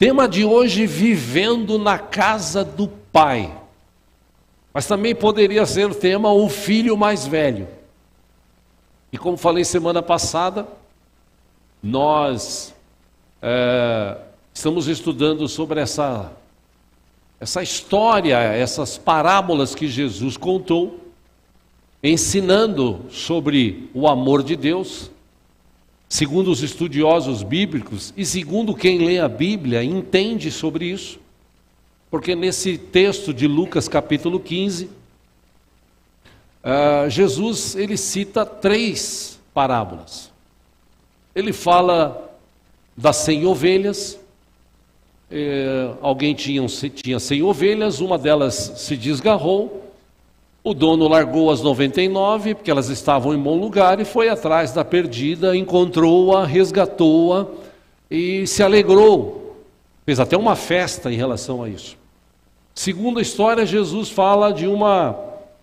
Tema de hoje, vivendo na casa do Pai. Mas também poderia ser o tema, o filho mais velho. E como falei semana passada, nós estamos estudando sobre essa história, essas parábolas que Jesus contou, ensinando sobre o amor de Deus, segundo os estudiosos bíblicos e segundo quem lê a Bíblia, entende sobre isso. Porque nesse texto de Lucas capítulo 15, Jesus ele cita 3 parábolas. Ele fala das 100 ovelhas, alguém tinha 100 ovelhas, uma delas se desgarrou, o dono largou as 99, porque elas estavam em bom lugar, e foi atrás da perdida, encontrou-a, resgatou-a e se alegrou, fez até uma festa em relação a isso. Segundo a história, Jesus fala de uma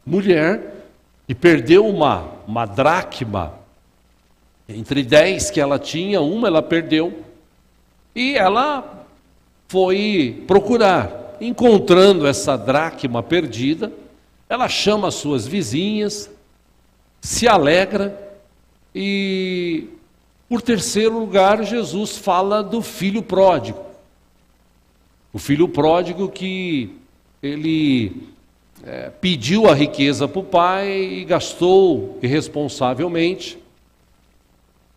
mulher que perdeu uma dracma, entre 10 que ela tinha, uma ela perdeu, e ela foi procurar. Encontrando essa dracma perdida, ela chama as suas vizinhas, se alegra, e por terceiro lugar, Jesus fala do filho pródigo. O filho pródigo que ele pediu a riqueza para o pai e gastou irresponsavelmente.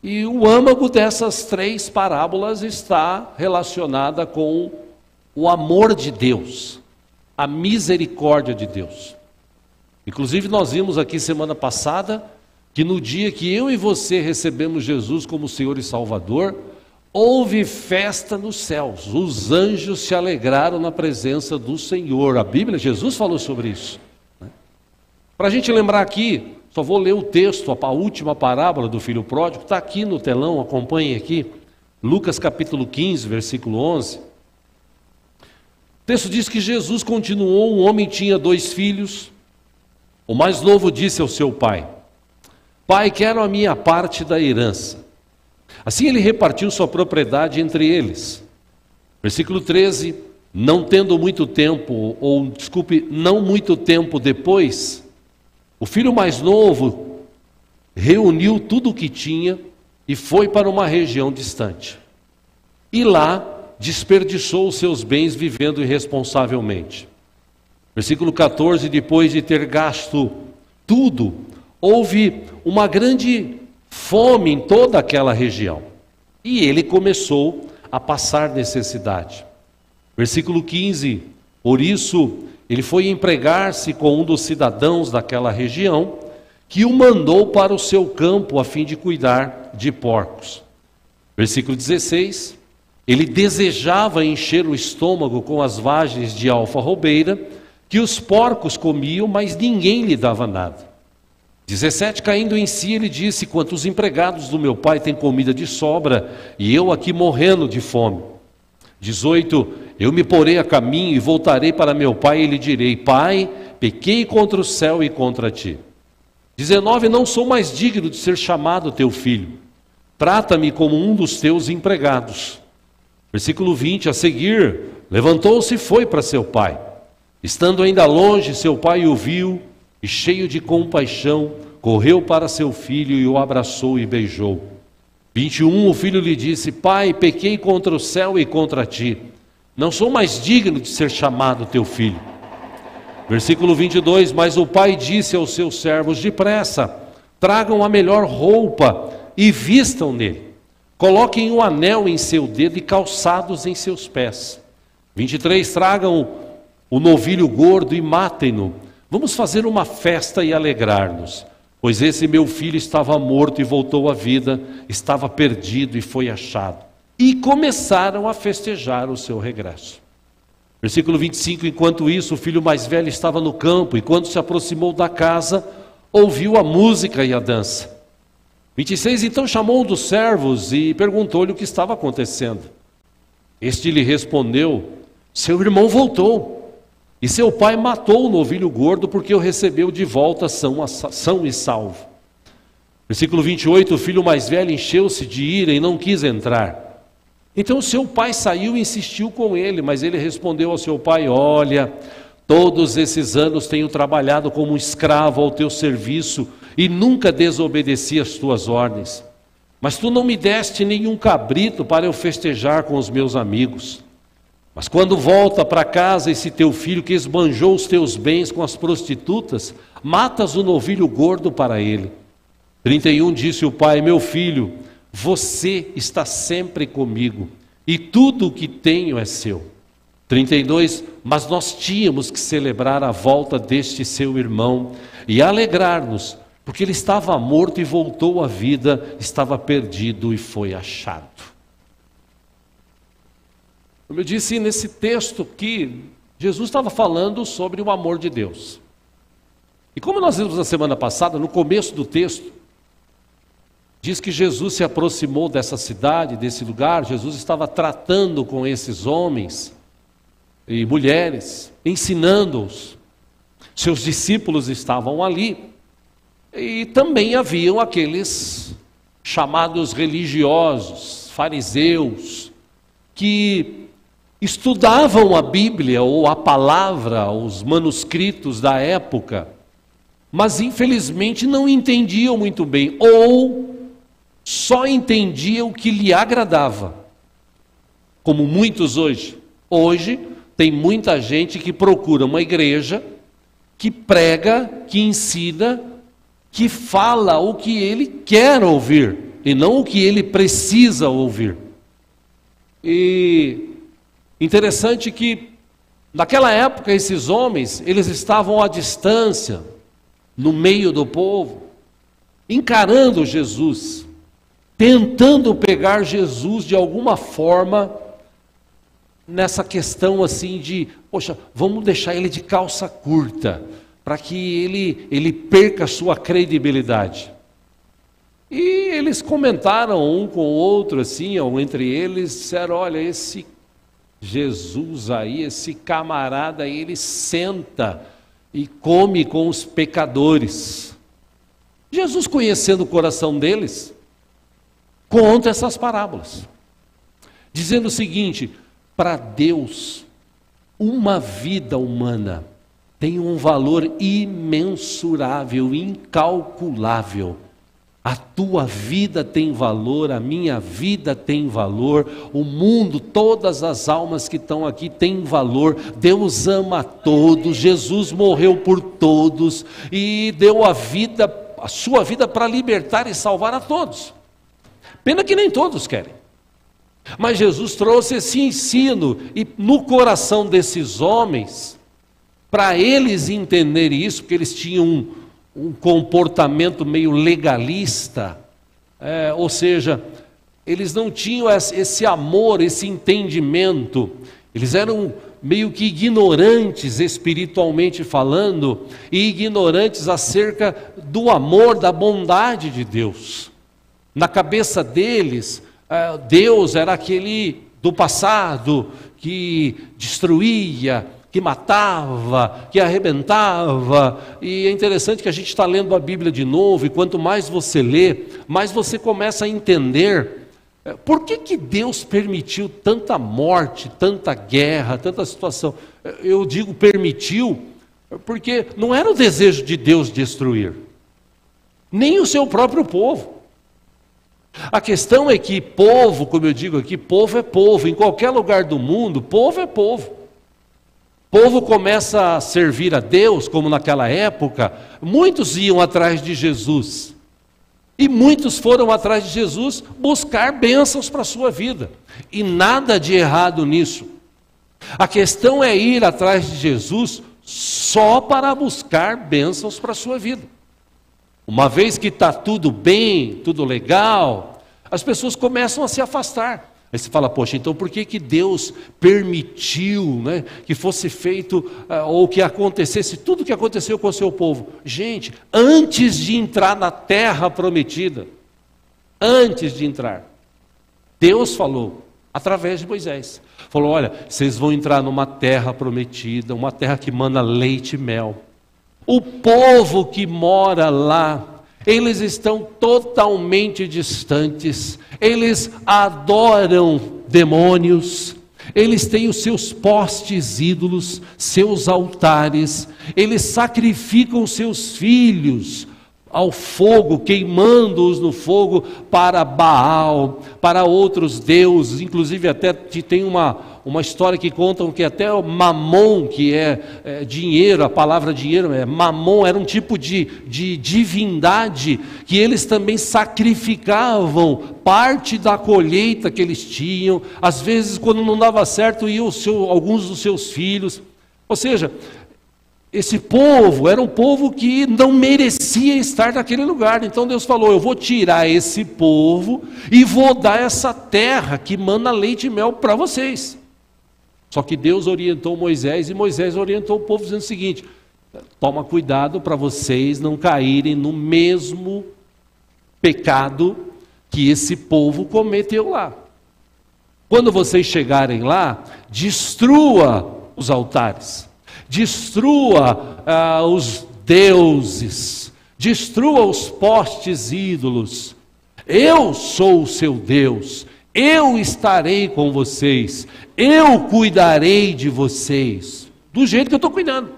E o âmago dessas 3 parábolas está relacionada com o amor de Deus, a misericórdia de Deus. Inclusive nós vimos aqui semana passada que no dia que eu e você recebemos Jesus como Senhor e Salvador, houve festa nos céus, os anjos se alegraram na presença do Senhor. A Bíblia, Jesus falou sobre isso. Para a gente lembrar aqui, só vou ler o texto, a última parábola do filho pródigo, está aqui no telão, acompanhem aqui, Lucas capítulo 15, versículo 11. O texto diz que Jesus continuou, um homem tinha 2 filhos, o mais novo disse ao seu pai: Pai, quero a minha parte da herança. Assim ele repartiu sua propriedade entre eles. Versículo 13, não muito tempo depois, o filho mais novo reuniu tudo o que tinha e foi para uma região distante. E lá desperdiçou os seus bens vivendo irresponsavelmente. Versículo 14, depois de ter gasto tudo, houve uma grande fome em toda aquela região. E ele começou a passar necessidade. Versículo 15, por isso ele foi empregar-se com um dos cidadãos daquela região, que o mandou para o seu campo a fim de cuidar de porcos. Versículo 16, ele desejava encher o estômago com as vagens de alfarrobeira, que os porcos comiam, mas ninguém lhe dava nada. 17, caindo em si, ele disse: quantos empregados do meu pai têm comida de sobra, e eu aqui morrendo de fome. 18, eu me porei a caminho e voltarei para meu pai e lhe direi: Pai, pequei contra o céu e contra ti. 19, não sou mais digno de ser chamado teu filho. Trata-me como um dos teus empregados. Versículo 20, a seguir, levantou-se e foi para seu pai. Estando ainda longe, seu pai o viu e, cheio de compaixão, correu para seu filho e o abraçou e beijou. 21, o filho lhe disse: Pai, pequei contra o céu e contra ti. Não sou mais digno de ser chamado teu filho. Versículo 22, mas o pai disse aos seus servos: depressa, tragam a melhor roupa e vistam nele. Coloquem um anel em seu dedo e calçados em seus pés. 23, tragam o novilho gordo e matem-no. Vamos fazer uma festa e alegrar-nos, pois esse meu filho estava morto e voltou à vida, estava perdido e foi achado. E começaram a festejar o seu regresso. Versículo 25, enquanto isso, o filho mais velho estava no campo, e quando se aproximou da casa, ouviu a música e a dança. 26, então chamou um dos servos e perguntou-lhe o que estava acontecendo. Este lhe respondeu: seu irmão voltou, e seu pai matou o novilho gordo porque o recebeu de volta são e salvo. Versículo 28, o filho mais velho encheu-se de ira e não quis entrar. Então seu pai saiu e insistiu com ele, mas ele respondeu ao seu pai: olha, todos esses anos tenho trabalhado como um escravo ao teu serviço e nunca desobedeci às tuas ordens. Mas tu não me deste nenhum cabrito para eu festejar com os meus amigos. Mas quando volta para casa esse teu filho que esbanjou os teus bens com as prostitutas, matas o novilho gordo para ele. 31 disse o pai: meu filho, você está sempre comigo, e tudo o que tenho é seu. 32, mas nós tínhamos que celebrar a volta deste seu irmão e alegrar-nos, porque ele estava morto e voltou à vida, estava perdido e foi achado. Como eu disse nesse texto que Jesus estava falando sobre o amor de Deus. E como nós vimos na semana passada, no começo do texto, diz que Jesus se aproximou dessa cidade, desse lugar. Jesus estava tratando com esses homens e mulheres, ensinando-os. Seus discípulos estavam ali. E também haviam aqueles chamados religiosos, fariseus, que estudavam a Bíblia ou a palavra, os manuscritos da época, mas infelizmente não entendiam muito bem, ou só entendia o que lhe agradava, como muitos hoje. Hoje tem muita gente que procura uma igreja que prega, que ensina, que fala o que ele quer ouvir e não o que ele precisa ouvir. E interessante que naquela época esses homens, eles estavam à distância, no meio do povo, encarando Jesus, tentando pegar Jesus de alguma forma nessa questão assim de, poxa, vamos deixar ele de calça curta, para que ele perca a sua credibilidade. E eles comentaram um com o outro assim, ou entre eles, disseram: olha, esse Jesus aí, esse camarada aí, ele senta e come com os pecadores. Jesus, conhecendo o coração deles, conta essas parábolas, dizendo o seguinte: para Deus, uma vida humana tem um valor imensurável, incalculável. A tua vida tem valor, a minha vida tem valor, o mundo, todas as almas que estão aqui têm valor. Deus ama a todos, Jesus morreu por todos e deu a sua vida para libertar e salvar a todos. Pena que nem todos querem. Mas Jesus trouxe esse ensino e no coração desses homens, para eles entenderem isso, porque eles tinham um comportamento meio legalista, ou seja, eles não tinham esse amor, esse entendimento, eles eram meio que ignorantes espiritualmente falando, e ignorantes acerca do amor, da bondade de Deus. Na cabeça deles, Deus era aquele do passado que destruía, que matava, que arrebentava. E é interessante que a gente está lendo a Bíblia de novo, e quanto mais você lê, mais você começa a entender por que Deus permitiu tanta morte, tanta guerra, tanta situação. Eu digo permitiu, porque não era o desejo de Deus destruir, nem o seu próprio povo. A questão é que povo, como eu digo aqui, povo é povo, em qualquer lugar do mundo, povo é povo. Povo começa a servir a Deus, como naquela época, muitos iam atrás de Jesus. E muitos foram atrás de Jesus buscar bênçãos para a sua vida. E nada de errado nisso. A questão é ir atrás de Jesus só para buscar bênçãos para a sua vida. Uma vez que está tudo bem, tudo legal, as pessoas começam a se afastar. Aí você fala: poxa, então por que Deus permitiu, né, que fosse feito, ou que acontecesse tudo o que aconteceu com o seu povo? Gente, antes de entrar na terra prometida, antes de entrar, Deus falou, através de Moisés, falou: olha, vocês vão entrar numa terra prometida, uma terra que mana leite e mel. O povo que mora lá, eles estão totalmente distantes, eles adoram demônios, eles têm os seus postes ídolos, seus altares, eles sacrificam seus filhos ao fogo, queimando-os no fogo para Baal, para outros deuses. Inclusive até tem uma história que contam que até o Mamon, que é dinheiro, a palavra dinheiro é Mamon, era um tipo de divindade que eles também sacrificavam parte da colheita que eles tinham. Às vezes, quando não dava certo, iam alguns dos seus filhos. Ou seja, esse povo era um povo que não merecia estar naquele lugar. Então Deus falou: eu vou tirar esse povo e vou dar essa terra que mana leite e mel para vocês. Só que Deus orientou Moisés, e Moisés orientou o povo dizendo o seguinte: toma cuidado para vocês não caírem no mesmo pecado que esse povo cometeu lá. Quando vocês chegarem lá, destrua os altares, destrua os deuses, destrua os postes ídolos. Eu sou o seu Deus, eu estarei com vocês, eu cuidarei de vocês, do jeito que eu estou cuidando.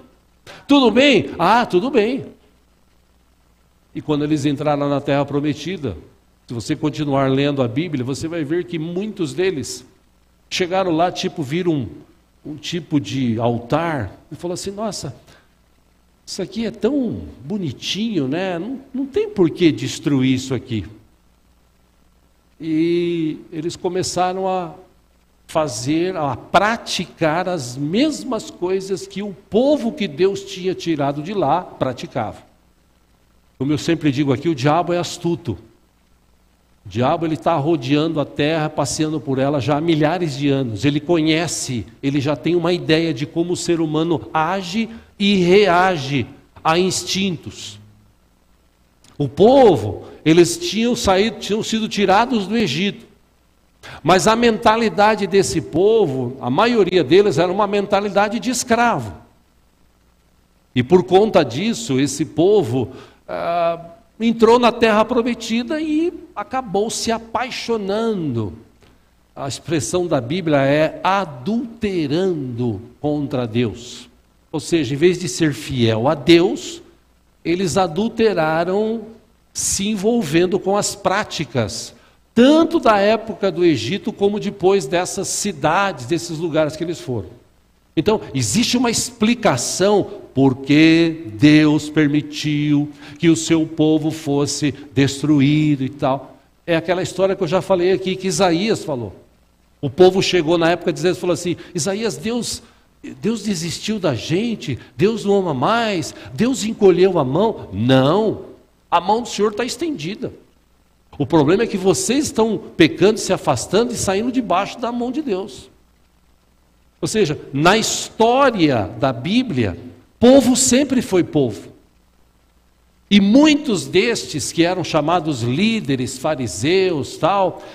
Tudo bem? Ah, tudo bem. E quando eles entraram na terra prometida, se você continuar lendo a Bíblia, você vai ver que muitos deles chegaram lá, viram um tipo de altar, e falou assim: nossa, isso aqui é tão bonitinho, né? Não tem por que destruir isso aqui. E eles começaram a praticar as mesmas coisas que o povo que Deus tinha tirado de lá praticava. Como eu sempre digo aqui, o diabo é astuto. O diabo, ele está rodeando a terra, passeando por ela já há milhares de anos. Ele conhece, ele já tem uma ideia de como o ser humano age e reage a instintos. O povo, eles tinham sido tirados do Egito. Mas a mentalidade desse povo, a maioria deles era uma mentalidade de escravo. E por conta disso, esse povo entrou na terra prometida e acabou se apaixonando. A expressão da Bíblia é adulterando contra Deus. Ou seja, em vez de ser fiel a Deus, eles adulteraram, se envolvendo com as práticas, tanto da época do Egito, como depois dessas cidades, desses lugares que eles foram. Então, existe uma explicação porque Deus permitiu que o seu povo fosse destruído e tal. É aquela história que eu já falei aqui, que Isaías falou. O povo chegou na época dizendo, falou assim: Isaías, Deus desistiu da gente, Deus não ama mais, Deus encolheu a mão. Não, a mão do Senhor está estendida. O problema é que vocês estão pecando, se afastando e saindo debaixo da mão de Deus. Ou seja, na história da Bíblia, povo sempre foi povo. E muitos destes que eram chamados líderes, fariseus,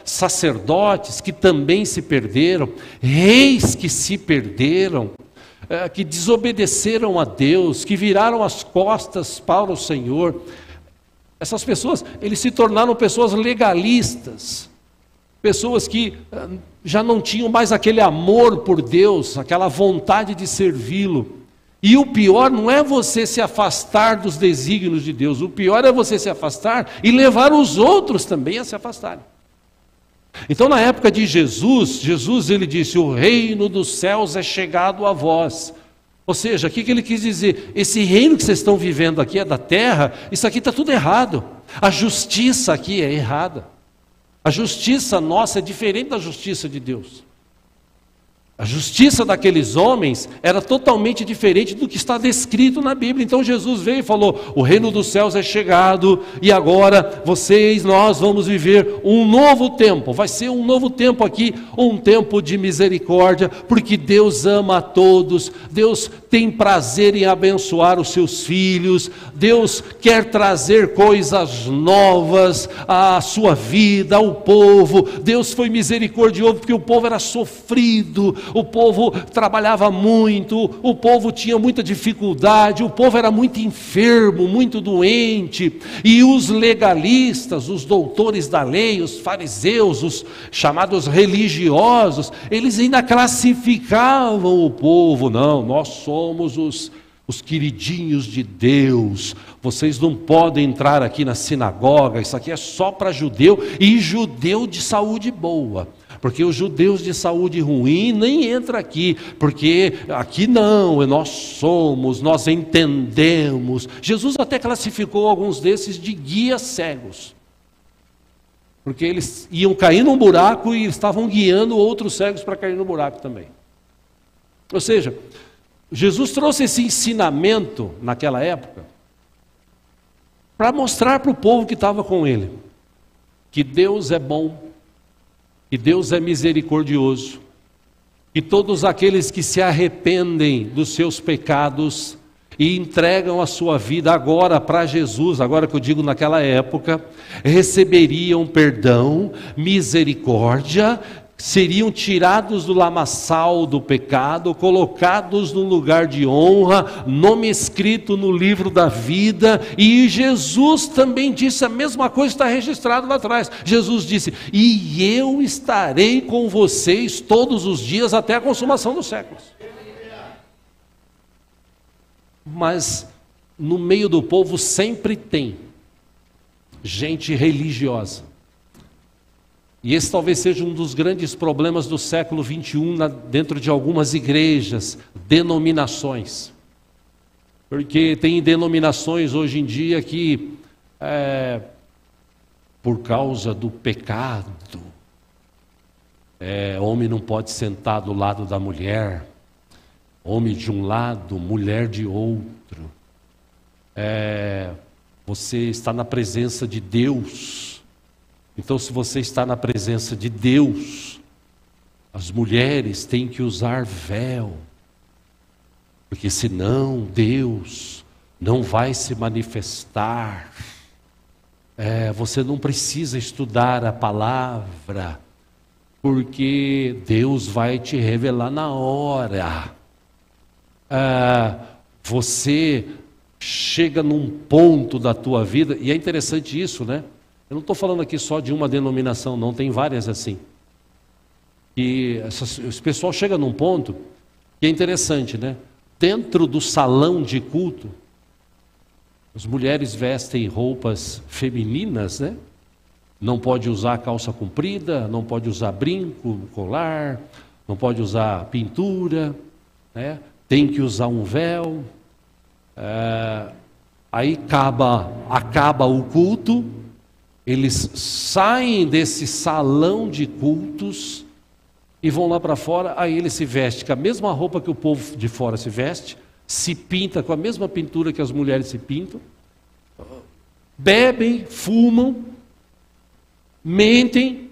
sacerdotes que também se perderam, reis que se perderam, que desobedeceram a Deus, que viraram as costas para o Senhor. Essas pessoas, eles se tornaram pessoas legalistas, pessoas que já não tinham mais aquele amor por Deus, aquela vontade de servi-lo. E o pior não é você se afastar dos desígnios de Deus, o pior é você se afastar e levar os outros também a se afastarem. Então, na época de Jesus ele disse: o reino dos céus é chegado a vós. Ou seja, o que ele quis dizer? Esse reino que vocês estão vivendo aqui é da terra, isso aqui está tudo errado. A justiça aqui é errada. A justiça nossa é diferente da justiça de Deus. A justiça daqueles homens era totalmente diferente do que está descrito na Bíblia. Então Jesus veio e falou: o reino dos céus é chegado e agora nós vamos viver um novo tempo. Vai ser um novo tempo aqui, um tempo de misericórdia, porque Deus ama a todos. Deus tem prazer em abençoar os seus filhos, Deus quer trazer coisas novas à sua vida, ao povo. Deus foi misericordioso porque o povo era sofrido, o povo trabalhava muito, o povo tinha muita dificuldade, o povo era muito enfermo, muito doente, e os legalistas, os doutores da lei, os fariseus, os chamados religiosos, eles ainda classificavam o povo. Não, nós somos os queridinhos de Deus, vocês não podem entrar aqui na sinagoga, isso aqui é só para judeu, e judeu de saúde boa, porque os judeus de saúde ruim nem entram aqui, porque aqui não, nós entendemos. Jesus até classificou alguns desses de guias cegos, porque eles iam cair num buraco e estavam guiando outros cegos para cair no buraco também. Ou seja, Jesus trouxe esse ensinamento naquela época para mostrar para o povo que estava com ele que Deus é bom, que Deus é misericordioso, que todos aqueles que se arrependem dos seus pecados e entregam a sua vida agora para Jesus, agora que eu digo naquela época, receberiam perdão, misericórdia, seriam tirados do lamaçal do pecado, colocados num lugar de honra, nome escrito no livro da vida. E Jesus também disse a mesma coisa, está registrado lá atrás. Jesus disse: e eu estarei com vocês todos os dias até a consumação dos séculos. Mas no meio do povo sempre tem gente religiosa. E esse talvez seja um dos grandes problemas do século 21 dentro de algumas igrejas, denominações. Porque tem denominações hoje em dia que, por causa do pecado, homem não pode sentar do lado da mulher, homem de um lado, mulher de outro. Você está na presença de Deus. Então, se você está na presença de Deus, as mulheres têm que usar véu, porque senão Deus não vai se manifestar. Você não precisa estudar a palavra, porque Deus vai te revelar na hora. Você chega num ponto da tua vida, e é interessante isso, né? Eu não estou falando aqui só de uma denominação, não, tem várias assim. E esse pessoal chega num ponto que é interessante, né? Dentro do salão de culto, as mulheres vestem roupas femininas, né? Não pode usar calça comprida, não pode usar brinco, colar, não pode usar pintura, né? Tem que usar um véu. Aí acaba o culto. Eles saem desse salão de cultos e vão lá para fora. Aí eles se vestem com a mesma roupa que o povo de fora se veste, se pinta com a mesma pintura que as mulheres se pintam, bebem, fumam, mentem,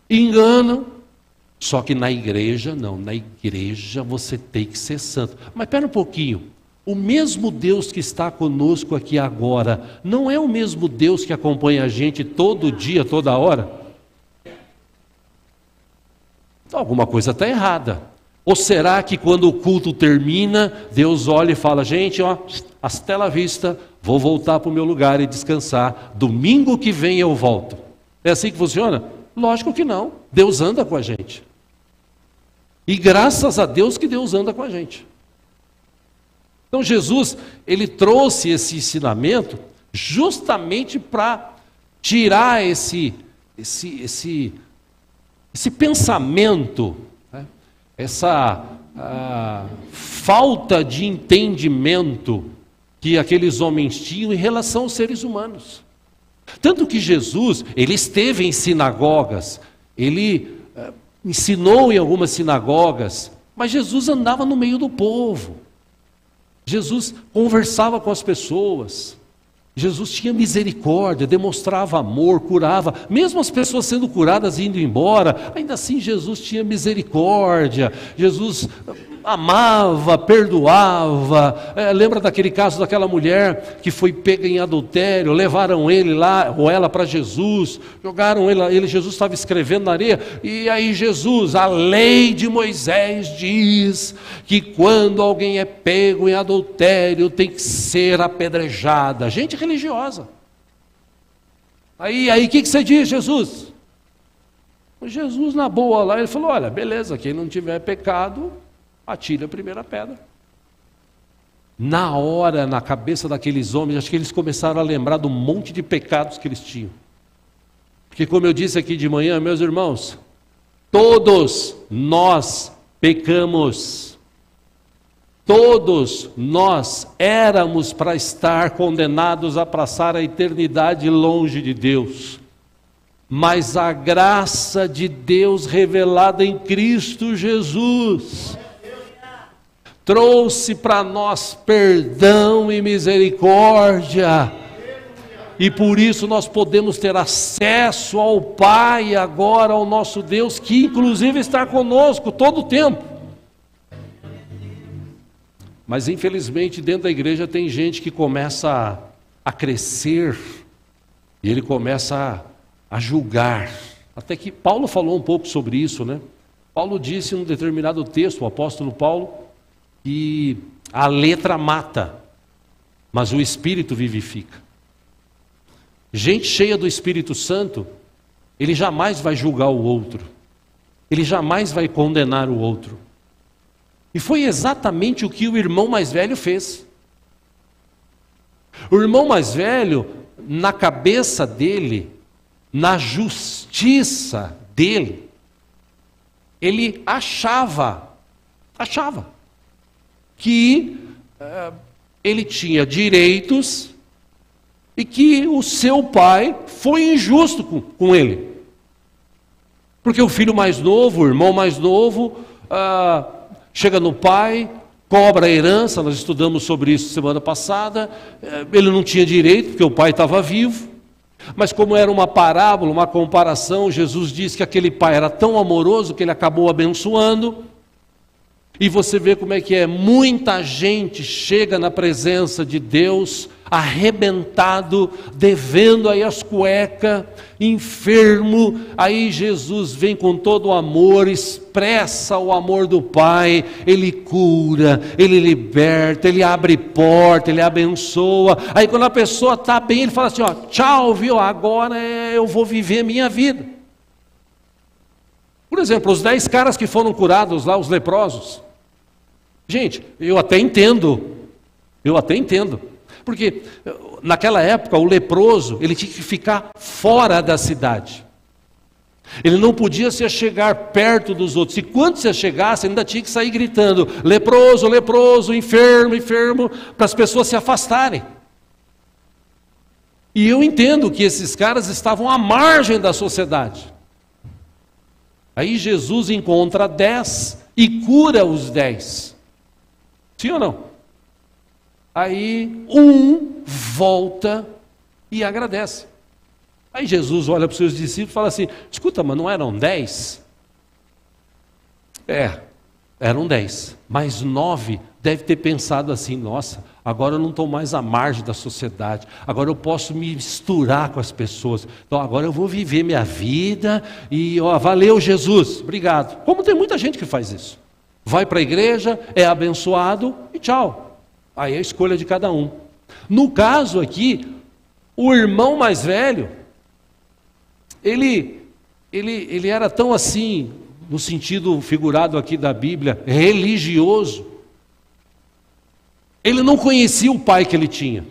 enganam. Só que na igreja não, na igreja você tem que ser santo. Mas espera um pouquinho. O mesmo Deus que está conosco aqui agora, não é o mesmo Deus que acompanha a gente todo dia, toda hora? Então, alguma coisa está errada. Ou será que quando o culto termina, Deus olha e fala: gente, hasta la vista, vou voltar para o meu lugar e descansar, domingo que vem eu volto? É assim que funciona? Lógico que não. Deus anda com a gente. E graças a Deus que Deus anda com a gente. Então Jesus, ele trouxe esse ensinamento justamente para tirar esse pensamento, né? Essa falta de entendimento que aqueles homens tinham em relação aos seres humanos. Tanto que Jesus, ele esteve em sinagogas, ele ensinou em algumas sinagogas, mas Jesus andava no meio do povo. Jesus conversava com as pessoas, Jesus tinha misericórdia, demonstrava amor, curava, mesmo as pessoas sendo curadas e indo embora, ainda assim Jesus tinha misericórdia, Jesus amava, perdoava. Lembra daquele caso daquela mulher que foi pega em adultério, levaram ele lá, ou ela para Jesus, jogaram ele, Jesus estava escrevendo na areia, e aí Jesus, a lei de Moisés diz que quando alguém é pego em adultério tem que ser apedrejada. Gente religiosa. Aí o que você diz, Jesus? Jesus, na boa lá, ele falou, olha, beleza, quem não tiver pecado, atire a primeira pedra. Na hora, na cabeça daqueles homens, acho que eles começaram a lembrar do monte de pecados que eles tinham. Porque como eu disse aqui de manhã, meus irmãos, todos nós pecamos. Todos nós éramos para estar condenados a passar a eternidade longe de Deus. Mas a graça de Deus revelada em Cristo Jesus trouxe para nós perdão e misericórdia, e por isso nós podemos ter acesso ao Pai agora, ao nosso Deus, que inclusive está conosco todo o tempo. Mas infelizmente dentro da igreja tem gente que começa a crescer, e ele começa a julgar. Até que Paulo falou um pouco sobre isso, né? Paulo disse em um determinado texto, o apóstolo Paulo, que a letra mata, mas o Espírito vivifica. Gente cheia do Espírito Santo, ele jamais vai julgar o outro, ele jamais vai condenar o outro. E foi exatamente o que o irmão mais velho fez. O irmão mais velho, na cabeça dele, na justiça dele, ele achava que ele tinha direitos e que o seu pai foi injusto com ele. Porque o filho mais novo, o irmão mais novo, chega no pai, cobra a herança, nós estudamos sobre isso semana passada, ele não tinha direito porque o pai estava vivo. Mas como era uma parábola, uma comparação, Jesus disse que aquele pai era tão amoroso que ele acabou abençoando. E você vê como é que é, muita gente chega na presença de Deus arrebentado, devendo aí as cuecas, enfermo, aí Jesus vem com todo o amor, expressa o amor do Pai, Ele cura, Ele liberta, Ele abre porta, Ele abençoa. Aí quando a pessoa está bem, Ele fala assim, ó, tchau, viu, agora eu vou viver minha vida. Por exemplo, os 10 caras que foram curados lá, os leprosos. Gente, eu até entendo, porque naquela época o leproso, ele tinha que ficar fora da cidade. Ele não podia se chegar perto dos outros. E quando se chegasse, ainda tinha que sair gritando, leproso, leproso, enfermo, enfermo, para as pessoas se afastarem. E eu entendo que esses caras estavam à margem da sociedade. Aí Jesus encontra 10 e cura os 10. Sim ou não? Aí um volta e agradece. Aí Jesus olha para os seus discípulos e fala assim, escuta, mas não eram 10? Eram 10, mas 9 deve ter pensado assim, nossa, agora eu não estou mais à margem da sociedade, agora eu posso me misturar com as pessoas, então agora eu vou viver minha vida e valeu Jesus, obrigado. Como tem muita gente que faz isso, vai para a igreja, é abençoado e tchau, aí é a escolha de cada um. No caso aqui, o irmão mais velho, ele era tão assim, no sentido figurado aqui da Bíblia, religioso. Ele não conhecia o pai que ele tinha.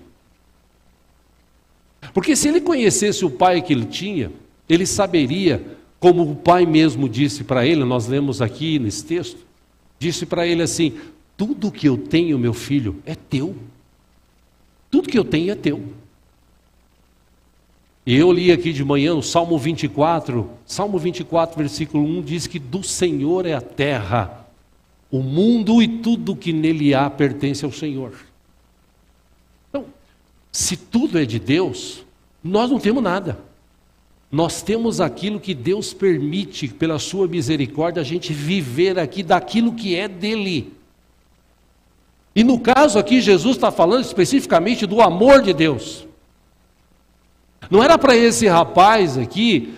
Porque se ele conhecesse o pai que ele tinha, ele saberia, como o pai mesmo disse para ele, nós lemos aqui nesse texto, disse para ele assim, tudo que eu tenho, meu filho, é teu. Tudo que eu tenho é teu. E eu li aqui de manhã o Salmo 24, versículo 1, diz que do Senhor é a terra, o mundo e tudo que nele há pertence ao Senhor. Então, se tudo é de Deus, nós não temos nada. Nós temos aquilo que Deus permite, pela sua misericórdia, a gente viver aqui daquilo que é dele. E no caso aqui, Jesus está falando especificamente do amor de Deus. Não era para esse rapaz aqui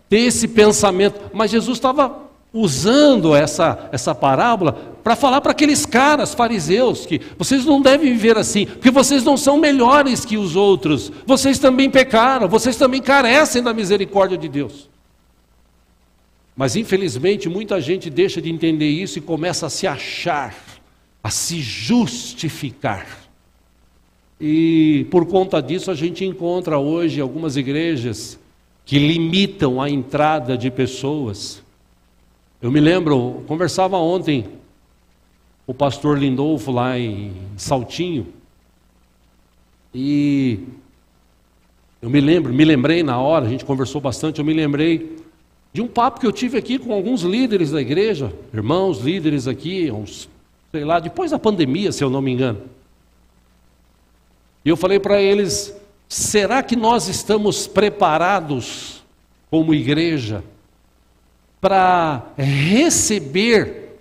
ter esse pensamento, mas Jesus estava usando essa parábola para falar para aqueles caras, fariseus, que vocês não devem viver assim, porque vocês não são melhores que os outros, vocês também pecaram, vocês também carecem da misericórdia de Deus. Mas infelizmente muita gente deixa de entender isso e começa a se achar, a se justificar. E por conta disso a gente encontra hoje algumas igrejas que limitam a entrada de pessoas. Eu me lembro, conversava ontem com o pastor Lindolfo lá em Saltinho, e eu me lembrei na hora, a gente conversou bastante, eu me lembrei de um papo que eu tive aqui com alguns líderes da igreja, irmãos líderes aqui, uns, sei lá, depois da pandemia, se eu não me engano. E eu falei para eles, será que nós estamos preparados como igreja para receber,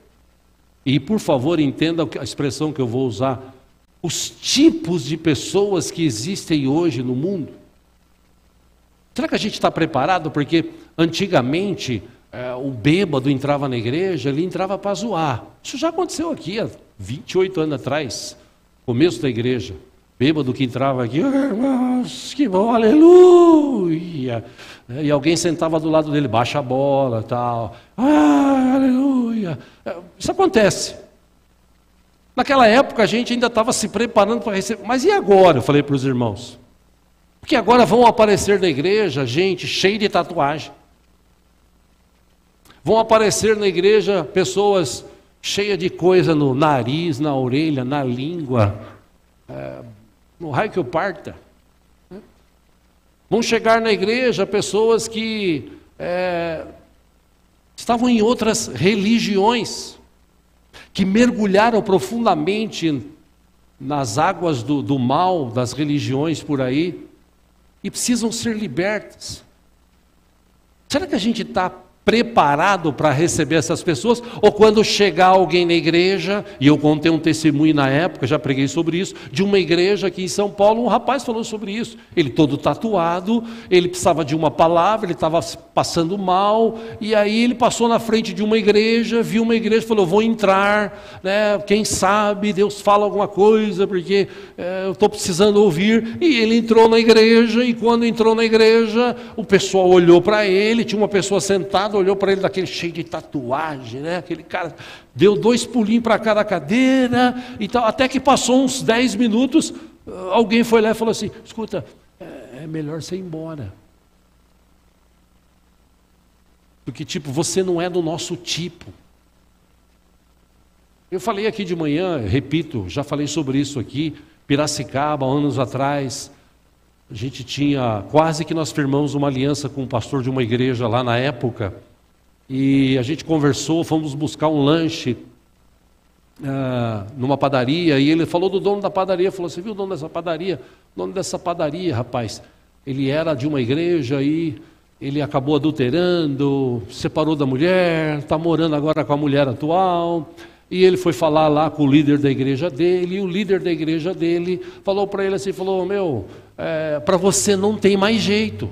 e por favor entenda a expressão que eu vou usar, os tipos de pessoas que existem hoje no mundo? Será que a gente está preparado? Porque antigamente o bêbado entrava na igreja, ele entrava para zoar. Isso já aconteceu aqui há 28 anos atrás, começo da igreja. Bêbado que entrava aqui, irmãos, que bom, aleluia. E alguém sentava do lado dele, baixa a bola, tal. Aleluia. Isso acontece. Naquela época a gente ainda estava se preparando para receber. Mas e agora? Eu falei para os irmãos. Porque agora vão aparecer na igreja gente cheia de tatuagem. Vão aparecer na igreja pessoas cheias de coisa no nariz, na orelha, na língua. No raio que eu parta. Vão chegar na igreja pessoas que estavam em outras religiões, que mergulharam profundamente nas águas do mal, das religiões por aí, e precisam ser libertas. Será que a gente está preparado para receber essas pessoas? Ou quando chegar alguém na igreja, e eu contei um testemunho na época, já preguei sobre isso, de uma igreja aqui em São Paulo, um rapaz falou sobre isso, ele todo tatuado, ele precisava de uma palavra, ele estava passando mal, e aí ele passou na frente de uma igreja, viu uma igreja, falou, vou entrar, né, quem sabe Deus fala alguma coisa, porque eu estou precisando ouvir, e ele entrou na igreja, e quando entrou na igreja, o pessoal olhou para ele, tinha uma pessoa sentada, olhou para ele daquele cheio de tatuagem, né? Aquele cara deu 2 pulinhos para cada cadeira e tal, até que passou uns 10 minutos, alguém foi lá e falou assim, escuta, é melhor você ir embora. Porque tipo, você não é do nosso tipo. Eu falei aqui de manhã, repito, já falei sobre isso aqui, Piracicaba, anos atrás, a gente tinha, quase que nós firmamos uma aliança com o pastor de uma igreja lá na época, e a gente conversou, fomos buscar um lanche numa padaria, e ele falou do dono da padaria, falou, você viu o dono dessa padaria? O dono dessa padaria, rapaz, ele era de uma igreja e ele acabou adulterando, separou da mulher, está morando agora com a mulher atual, e ele foi falar lá com o líder da igreja dele, e o líder da igreja dele falou para ele assim, falou, para você não tem mais jeito.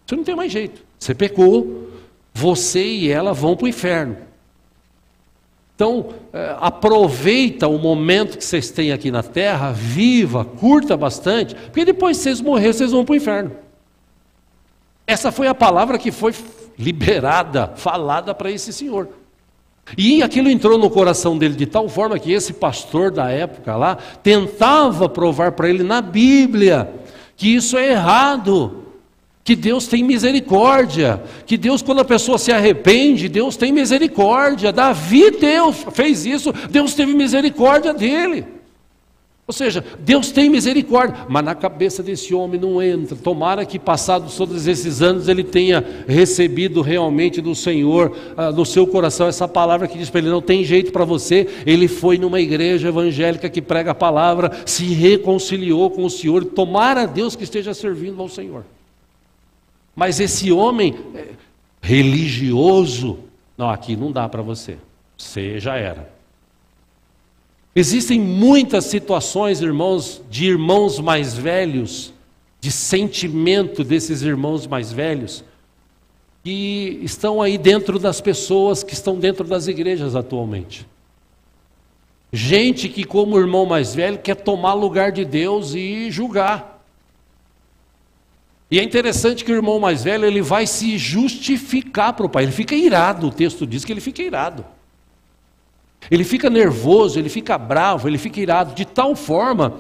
Você não tem mais jeito. Você pecou, você e ela vão para o inferno. Então, aproveita o momento que vocês têm aqui na terra, viva, curta bastante, porque depois que vocês morrerem, vocês vão para o inferno. Essa foi a palavra que foi liberada, falada para esse senhor. E aquilo entrou no coração dele de tal forma que esse pastor da época lá tentava provar para ele na Bíblia que isso é errado, que Deus tem misericórdia, que Deus, quando a pessoa se arrepende, Deus tem misericórdia. Davi fez isso, Deus teve misericórdia dele. Ou seja, Deus tem misericórdia, mas na cabeça desse homem não entra. Tomara que passados todos esses anos ele tenha recebido realmente do Senhor, no seu coração, essa palavra que diz para ele, não tem jeito para você. Ele foi numa igreja evangélica que prega a palavra, se reconciliou com o Senhor, tomara a Deus que esteja servindo ao Senhor. Mas esse homem religioso, não, aqui não dá para você, você já era. Existem muitas situações, irmãos, de irmãos mais velhos, de sentimento desses irmãos mais velhos, que estão aí dentro das pessoas que estão dentro das igrejas atualmente. Gente que, como irmão mais velho, quer tomar lugar de Deus e julgar. E é interessante que o irmão mais velho, ele vai se justificar para o pai. Ele fica irado, o texto diz que ele fica irado. Ele fica nervoso, ele fica bravo, ele fica irado, de tal forma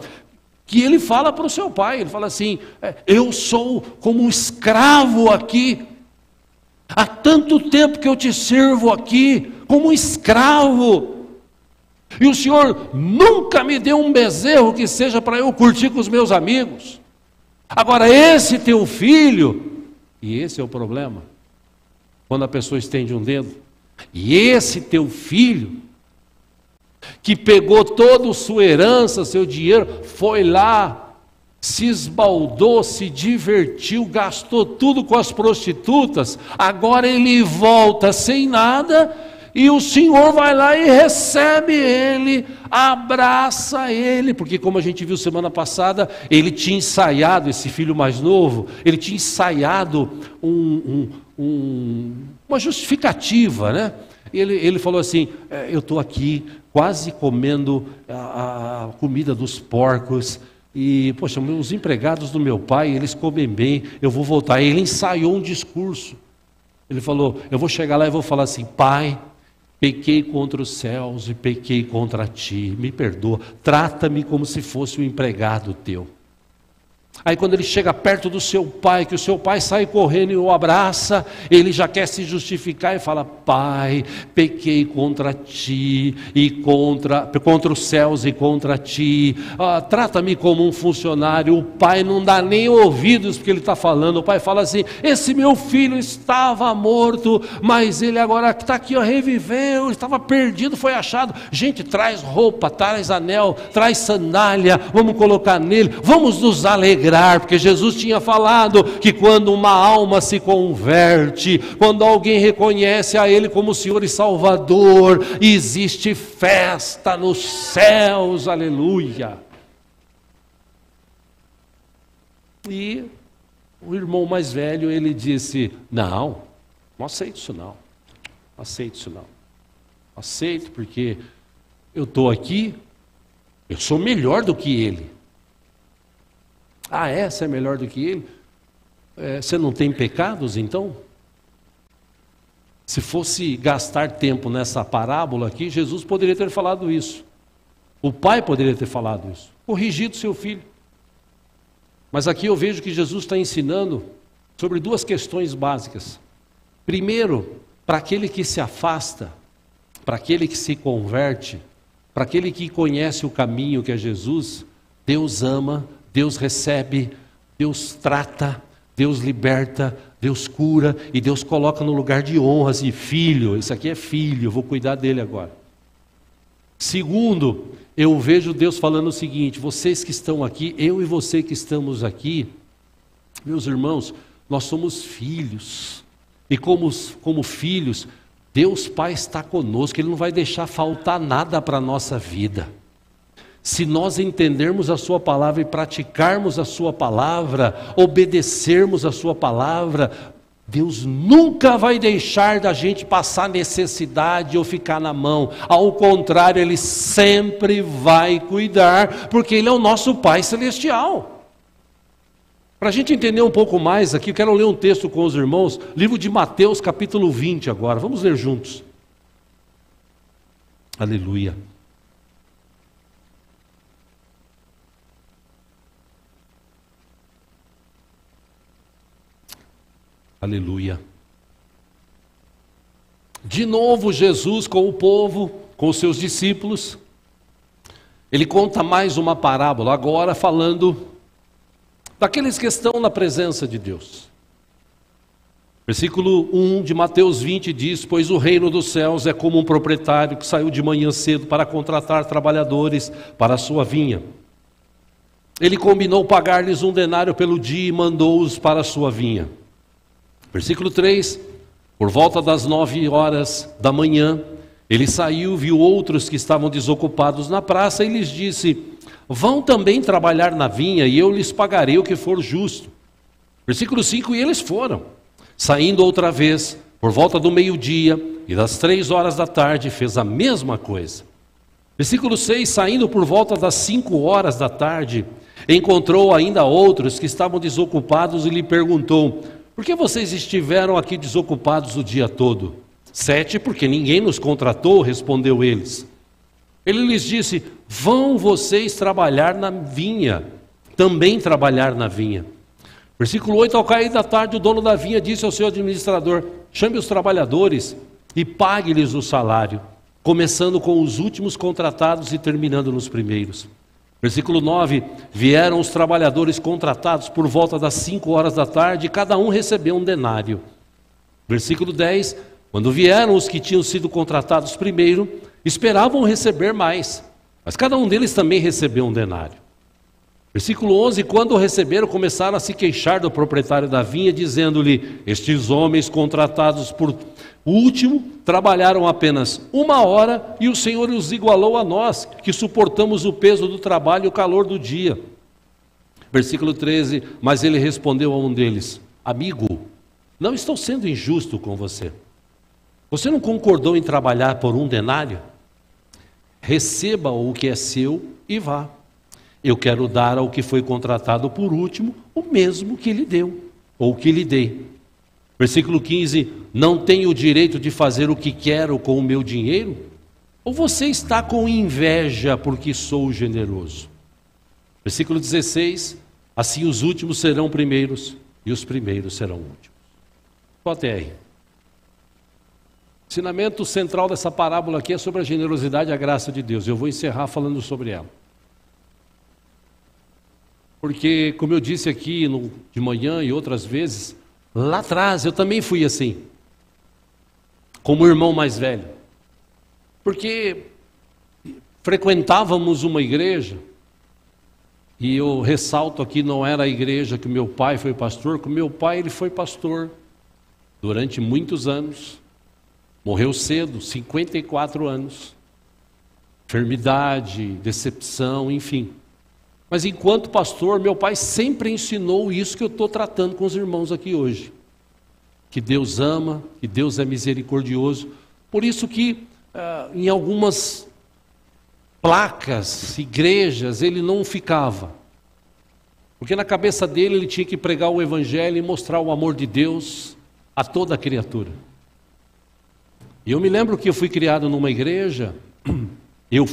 que ele fala para o seu pai, ele fala assim, eu sou como um escravo aqui, há tanto tempo que eu te sirvo aqui, como um escravo, e o Senhor nunca me deu um bezerro que seja para eu curtir com os meus amigos. Agora esse teu filho, e esse é o problema, quando a pessoa estende um dedo, e esse teu filho, que pegou toda a sua herança, seu dinheiro, foi lá, se esbaldou, se divertiu, gastou tudo com as prostitutas, agora ele volta sem nada, e o Senhor vai lá e recebe ele, abraça ele, porque como a gente viu semana passada, ele tinha ensaiado, esse filho mais novo, ele tinha ensaiado uma justificativa, né? Ele falou assim, eu estou aqui quase comendo a comida dos porcos, e poxa, os empregados do meu pai, eles comem bem, eu vou voltar. Ele ensaiou um discurso, ele falou, eu vou chegar lá e vou falar assim, pai, pequei contra os céus e pequei contra ti, me perdoa, trata-me como se fosse um empregado teu. Aí quando ele chega perto do seu pai, que o seu pai sai correndo e o abraça, ele já quer se justificar e fala, pai, pequei contra ti, e contra os céus e contra ti, trata-me como um funcionário. O pai não dá nem ouvidos porque ele está falando, o pai fala assim, esse meu filho estava morto, mas ele agora está aqui, reviveu, estava perdido, foi achado. Gente, traz roupa, traz anel, traz sandália, vamos colocar nele, vamos nos alegrar, porque Jesus tinha falado que quando uma alma se converte, quando alguém reconhece a Ele como Senhor e Salvador, existe festa nos céus, aleluia. E o irmão mais velho, ele disse, não aceito isso não, aceito porque eu estou aqui, eu sou melhor do que ele. Você é melhor do que ele? Você não tem pecados então? Se fosse gastar tempo nessa parábola aqui, Jesus poderia ter falado isso. O pai poderia ter falado isso. Corrigido seu filho. Mas aqui eu vejo que Jesus está ensinando sobre duas questões básicas. Primeiro, para aquele que se afasta, para aquele que se converte, para aquele que conhece o caminho que é Jesus, Deus ama, Deus recebe, Deus trata, Deus liberta, Deus cura e Deus coloca no lugar de honra, assim, filho, esse aqui é filho, eu vou cuidar dele agora. Segundo, eu vejo Deus falando o seguinte, vocês que estão aqui, eu e você que estamos aqui, meus irmãos, nós somos filhos, e como filhos, Deus Pai está conosco, Ele não vai deixar faltar nada para a nossa vida. Se nós entendermos a sua palavra e praticarmos a sua palavra, obedecermos a sua palavra, Deus nunca vai deixar da gente passar necessidade ou ficar na mão. Ao contrário, Ele sempre vai cuidar, porque Ele é o nosso Pai Celestial. Para a gente entender um pouco mais aqui, eu quero ler um texto com os irmãos, livro de Mateus capítulo 20 agora, vamos ler juntos. Aleluia. Aleluia. De novo Jesus com o povo, com os seus discípulos, ele conta mais uma parábola, agora falando daqueles que estão na presença de Deus. Versículo 1 de Mateus 20 diz, pois o reino dos céus é como um proprietário que saiu de manhã cedo para contratar trabalhadores para a sua vinha. Ele combinou pagar-lhes 1 denário pelo dia e mandou-os para a sua vinha. Versículo 3, por volta das 9 horas da manhã, Ele saiu, viu outros que estavam desocupados na praça e lhes disse: vão também trabalhar na vinha e eu lhes pagarei o que for justo. Versículo 5, e eles foram. Saindo outra vez, por volta do meio-dia e das 3 horas da tarde, fez a mesma coisa. Versículo 6, saindo por volta das 5 horas da tarde, encontrou ainda outros que estavam desocupados e lhe perguntou: por que vocês estiveram aqui desocupados o dia todo? 7, porque ninguém nos contratou, respondeu eles. Ele lhes disse: vão vocês trabalhar na vinha, também trabalhar na vinha. Versículo 8, ao cair da tarde, o dono da vinha disse ao seu administrador: chame os trabalhadores e pague-lhes o salário, começando com os últimos contratados e terminando nos primeiros. Versículo 9, vieram os trabalhadores contratados por volta das 5 horas da tarde, e cada um recebeu um denário. Versículo 10, quando vieram os que tinham sido contratados primeiro, esperavam receber mais, mas cada um deles também recebeu um denário. Versículo 11, quando o receberam, começaram a se queixar do proprietário da vinha, dizendo-lhe: estes homens contratados por último trabalharam apenas 1 hora e o Senhor os igualou a nós, que suportamos o peso do trabalho e o calor do dia. Versículo 13, mas ele respondeu a um deles: amigo, não estou sendo injusto com você. Você não concordou em trabalhar por 1 denário? Receba o que é seu e vá. Eu quero dar ao que foi contratado por último o mesmo que lhe deu, ou que lhe dei. Versículo 15, não tenho o direito de fazer o que quero com o meu dinheiro? Ou você está com inveja porque sou generoso? Versículo 16, assim os últimos serão primeiros e os primeiros serão últimos. Bote aí. O ensinamento central dessa parábola aqui é sobre a generosidade e a graça de Deus. Eu vou encerrar falando sobre ela. Porque, como eu disse aqui de manhã e outras vezes, lá atrás eu também fui assim, como irmão mais velho. Porque frequentávamos uma igreja, e eu ressalto aqui, não era a igreja que o meu pai foi pastor, que o meu pai ele foi pastor durante muitos anos, morreu cedo, 54 anos, enfermidade, decepção, enfim. Mas enquanto pastor, meu pai sempre ensinou isso que eu estou tratando com os irmãos aqui hoje. Que Deus ama, que Deus é misericordioso. Por isso que em algumas placas, igrejas, ele não ficava. Porque na cabeça dele ele tinha que pregar o evangelho e mostrar o amor de Deus a toda a criatura. E eu me lembro que eu fui criado numa igreja, eu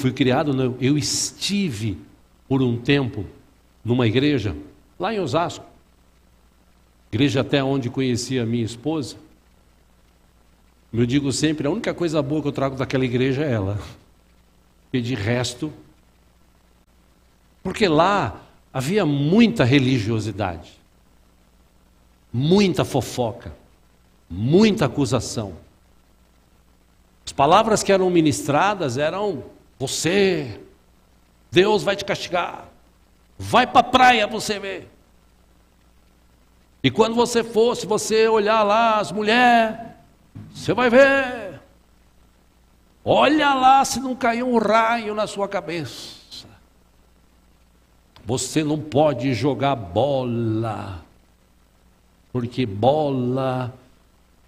estive por um tempo numa igreja, lá em Osasco, igreja até onde conheci a minha esposa. Eu digo sempre, a única coisa boa que eu trago daquela igreja é ela, e de resto, porque lá havia muita religiosidade, muita fofoca, muita acusação. As palavras que eram ministradas eram: você, Deus vai te castigar, vai para a praia você ver. E quando você for, se você olhar lá as mulheres, você vai ver. Olha lá se não caiu um raio na sua cabeça. Você não pode jogar bola, porque bola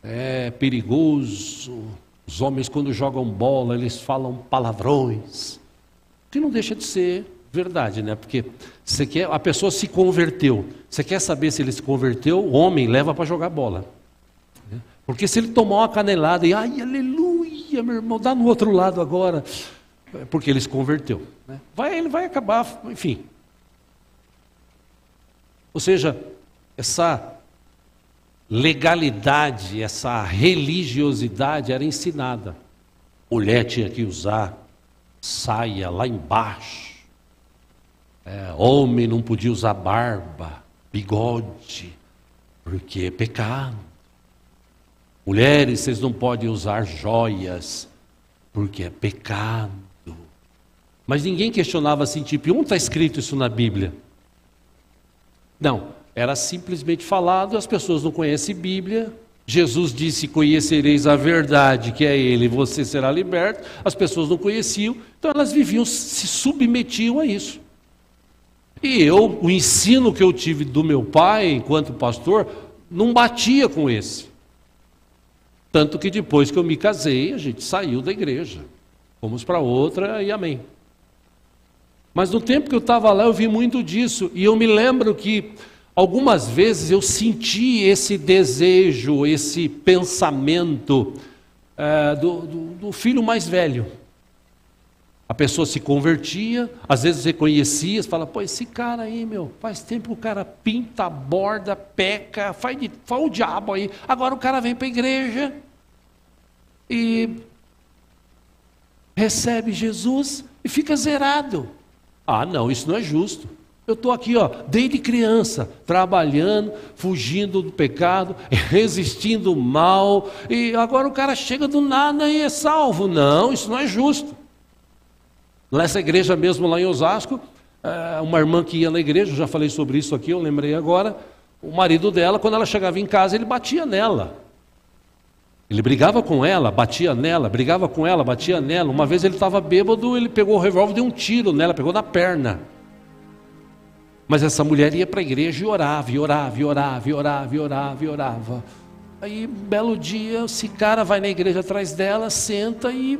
é perigoso. Os homens quando jogam bola, eles falam palavrões. Que não deixa de ser verdade, né? Porque a pessoa se converteu. Você quer saber se ele se converteu? O homem leva para jogar bola. Porque se ele tomar uma canelada e, ai, aleluia, meu irmão, dá no outro lado agora. Porque ele se converteu. Né? Ele vai acabar, enfim. Ou seja, essa legalidade, essa religiosidade era ensinada. Mulher tinha que usar saia lá embaixo. Homem não podia usar barba, bigode, porque é pecado. Mulheres, vocês não podem usar joias, porque é pecado. Mas ninguém questionava assim, tipo, onde está escrito isso na Bíblia? Não, era simplesmente falado, as pessoas não conhecem Bíblia, Jesus disse: conhecereis a verdade, que é Ele, e você será liberto. As pessoas não conheciam, então elas viviam, se submetiam a isso. E eu, o ensino que eu tive do meu pai, enquanto pastor, não batia com esse. Tanto que depois que eu me casei, a gente saiu da igreja. Fomos para outra e amém. Mas no tempo que eu estava lá, eu vi muito disso. E eu me lembro que algumas vezes eu senti esse desejo, esse pensamento do filho mais velho. A pessoa se convertia, às vezes você conhecia, você fala: pô, esse cara aí, faz tempo que o cara pinta, borda, peca, faz o diabo aí. Agora o cara vem para a igreja e recebe Jesus e fica zerado. Ah, não, isso não é justo. Eu estou aqui, desde criança, trabalhando, fugindo do pecado, resistindo ao mal, e agora o cara chega do nada e é salvo. Não, isso não é justo. Nessa igreja mesmo lá em Osasco, uma irmã que ia na igreja, eu já falei sobre isso aqui, eu lembrei agora, o marido dela, quando ela chegava em casa, ele batia nela. Ele brigava com ela, batia nela, brigava com ela, batia nela. Uma vez ele estava bêbado, ele pegou o revólver e deu um tiro nela, pegou na perna. Mas essa mulher ia para a igreja e orava, e orava, e orava, e orava, e orava, e orava. Aí, um belo dia, esse cara vai na igreja atrás dela, senta e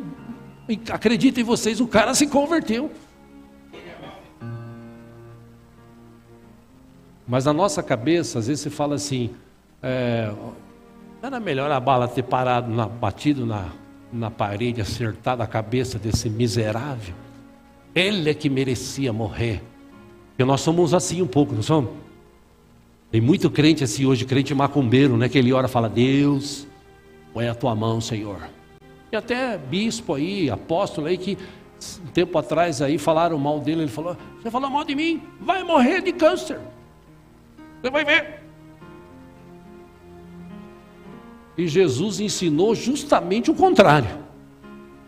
acreditem vocês, o cara se converteu. Mas na nossa cabeça, às vezes você fala assim, não era melhor a bala ter batido na parede, acertado a cabeça desse miserável? Ele é que merecia morrer. Porque nós somos assim um pouco, não somos? Tem muito crente assim hoje, crente macumbeiro, né? Que ele ora e fala: Deus, põe a tua mão, Senhor. E até bispo aí, apóstolo aí, que um tempo atrás aí falaram mal dele, ele falou: você falou mal de mim, vai morrer de câncer. Você vai ver. E Jesus ensinou justamente o contrário.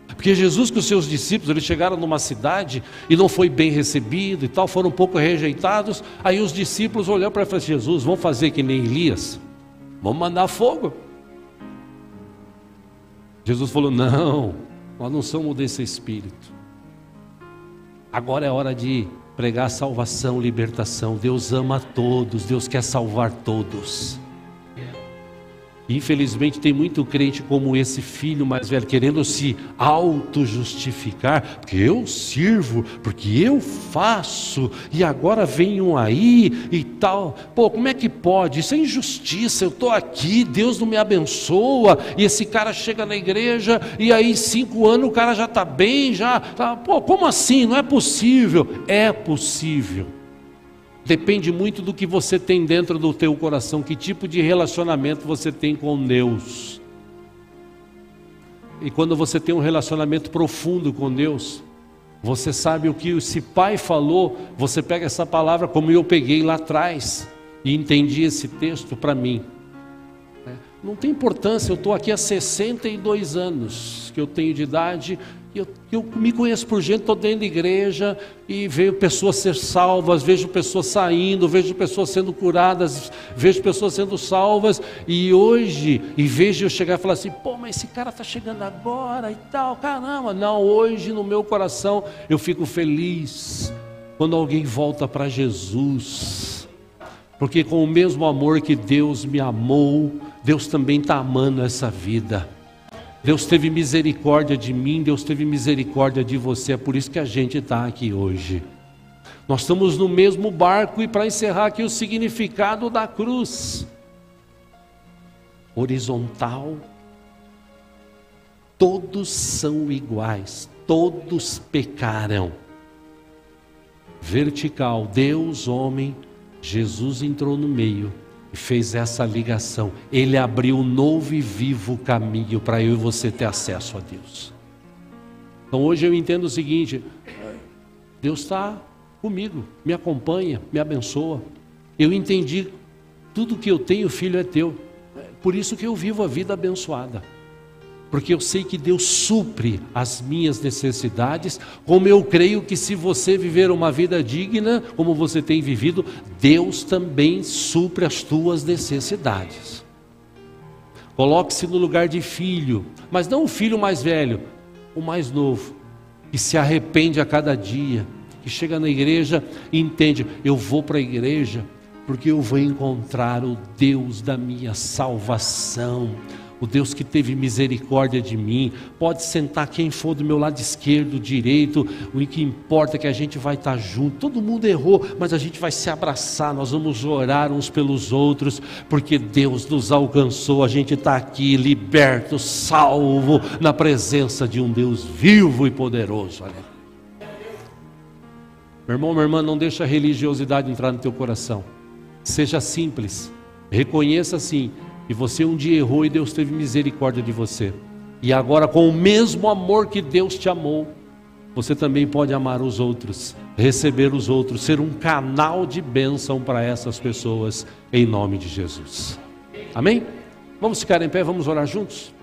Porque Jesus com os seus discípulos, eles chegaram numa cidade e não foi bem recebido e tal, foram um pouco rejeitados. Aí os discípulos olharam para ele e falaram: Jesus, vamos fazer que nem Elias? Vamos mandar fogo? Jesus falou: não, nós não somos desse espírito. Agora é hora de pregar salvação, libertação. Deus ama todos, Deus quer salvar todos. Infelizmente tem muito crente como esse filho mais velho, querendo se auto-justificar, porque eu sirvo, porque eu faço, e agora vem um aí e tal. Pô, como é que pode? Isso é injustiça. Eu estou aqui, Deus não me abençoa, e esse cara chega na igreja, e aí em 5 anos o cara já está bem, já tá. Pô, como assim? Não é possível. É possível. Depende muito do que você tem dentro do teu coração, que tipo de relacionamento você tem com Deus. E quando você tem um relacionamento profundo com Deus, você sabe o que esse pai falou, você pega essa palavra como eu peguei lá atrás e entendi esse texto para mim. Não tem importância, eu estou aqui há 62 anos que eu tenho de idade. Eu me conheço por gente, estou dentro da igreja e vejo pessoas ser salvas, vejo pessoas saindo, vejo pessoas sendo curadas, vejo pessoas sendo salvas. E hoje, em vez de eu chegar e falar assim: pô, mas esse cara está chegando agora e tal, caramba. Não, hoje no meu coração eu fico feliz quando alguém volta para Jesus. Porque com o mesmo amor que Deus me amou, Deus também está amando essa vida. Deus teve misericórdia de mim, Deus teve misericórdia de você, é por isso que a gente está aqui hoje. Nós estamos no mesmo barco. E para encerrar aqui o significado da cruz: horizontal, todos são iguais, todos pecaram. Vertical, Deus, homem, Jesus entrou no meio e fez essa ligação. Ele abriu um novo e vivo caminho para eu e você ter acesso a Deus. Então hoje eu entendo o seguinte: Deus está comigo, me acompanha, me abençoa. Eu entendi, tudo que eu tenho, filho, é teu. Por isso que eu vivo a vida abençoada. Porque eu sei que Deus supre as minhas necessidades, como eu creio que se você viver uma vida digna, como você tem vivido, Deus também supre as tuas necessidades. Coloque-se no lugar de filho, mas não o filho mais velho, o mais novo, que se arrepende a cada dia, que chega na igreja e entende: eu vou para a igreja porque eu vou encontrar o Deus da minha salvação, o Deus que teve misericórdia de mim. Pode sentar quem for do meu lado esquerdo, direito, o que importa é que a gente vai estar junto. Todo mundo errou, mas a gente vai se abraçar, nós vamos orar uns pelos outros, porque Deus nos alcançou, a gente está aqui liberto, salvo, na presença de um Deus vivo e poderoso. Olha. Meu irmão, minha irmã, não deixa a religiosidade entrar no teu coração. Seja simples, reconheça sim que você um dia errou e Deus teve misericórdia de você. E agora, com o mesmo amor que Deus te amou, você também pode amar os outros, receber os outros, ser um canal de bênção para essas pessoas, em nome de Jesus. Amém? Vamos ficar em pé, vamos orar juntos?